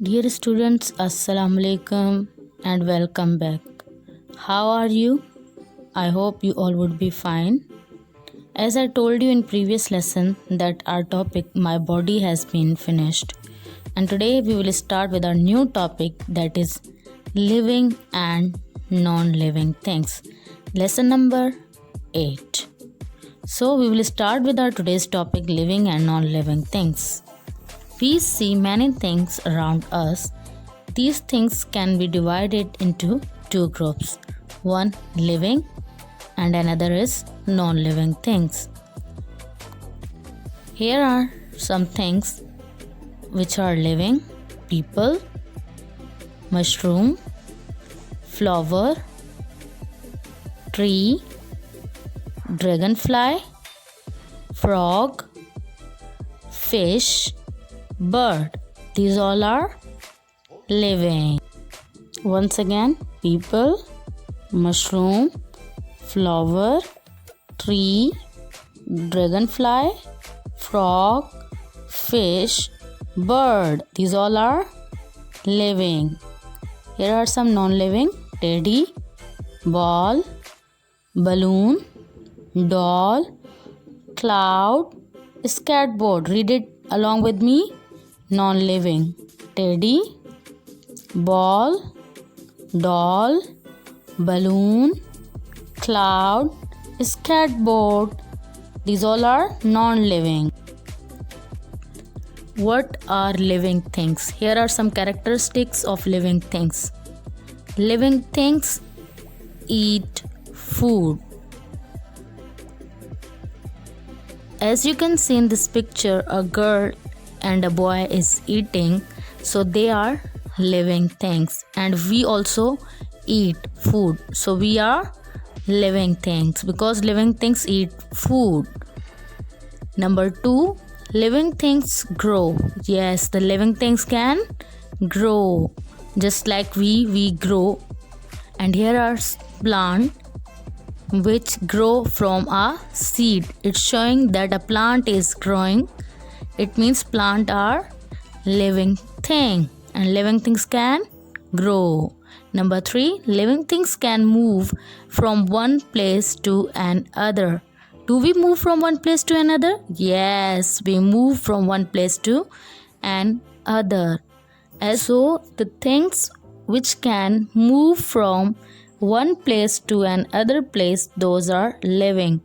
Dear students, Assalamu alaikum and welcome back. How are you? I hope you all would be fine. As I told you in previous lesson that our topic my body has been finished, and today we will start with our new topic, that is living and non-living things. Lesson number 8. So we will start with our today's topic, living and non-living things. We see many things around us. These things can be divided into two groups. One living and another is non-living things. Here are some things which are living: people, mushroom, flower, tree, dragonfly, frog, fish, bird. These all are living. Once again, people, mushroom, flower, tree, dragonfly, frog, fish, bird. These all are living. Here are some non-living: teddy, ball, balloon, doll, cloud, skateboard. Read it along with me. Non-living: teddy, ball, doll, balloon, cloud, skateboard. These all are non-living. What are living things? Here are some characteristics of living things. Living things eat food. As you can see in this picture, a girl and a boy is eating, so they are living things. And we also eat food, so we are living things because living things eat food. Number 2, living things grow. Yes, the living things can grow just like we grow. And here are plant which grow from a seed. It's showing that a plant is growing. It means plant are living thing, and living things can grow. Number 3, living things can move from one place to another. Do we move from one place to another? Yes, we move from one place to another. And so the things which can move from one place to another place, those are living.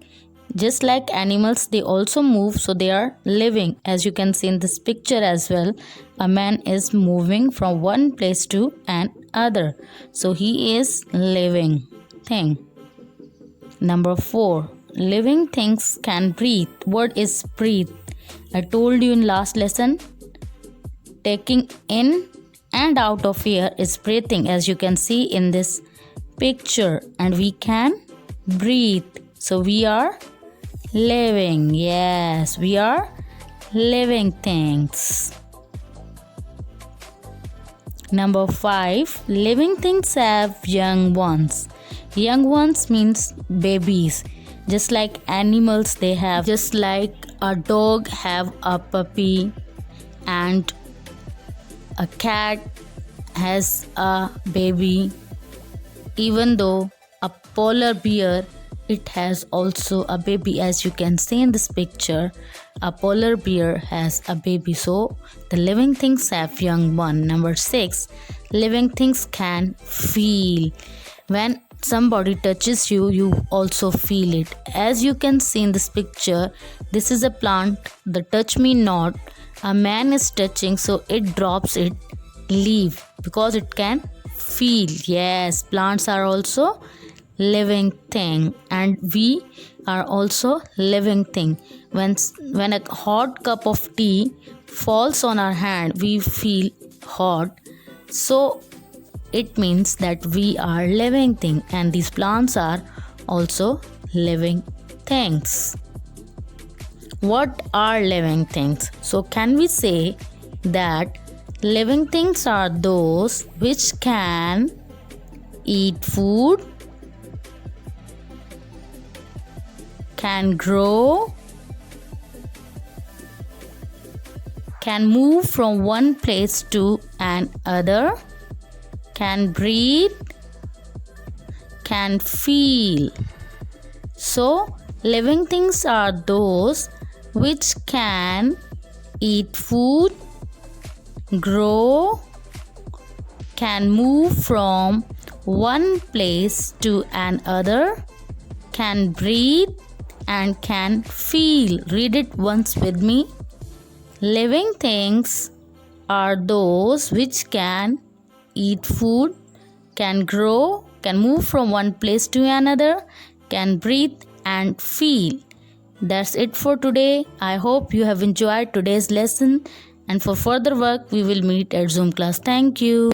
Just like animals, they also move, so they are living. As you can see in this picture as well, a man is moving from one place to another, so he is living thing. Number 4, living things can breathe. What is breathe? I told you in last lesson, taking in and out of air is breathing, as you can see in this picture. And we can breathe, so we are living. Yes, we are living things. Number 5, living things have young ones. Young ones means babies. Just like animals, they have, just like a dog have a puppy, and a cat has a baby. Even though a polar bear, it has also a baby. As you can see in this picture, a polar bear has a baby. So the living things have young one. Number 6, living things can feel. When somebody touches you, you also feel it. As you can see in this picture, this is a plant, the touch me not. A man is touching, so it drops its leaf because it can feel. Yes, plants are also living thing, and we are also living thing. When a hot cup of tea falls on our hand, we feel hot, so it means that we are living thing, and these plants are also living things. What are living things? So can we say that living things are those which can eat food, can grow, can move from one place to another, can breathe, can feel. So, living things are those which can eat food, grow, can move from one place to another, can breathe, and can feel. Read it once with me. Living things are those which can eat food, can grow, can move from one place to another, can breathe and feel. That's it for today. I hope you have enjoyed today's lesson, and for further work we will meet at Zoom class. Thank you.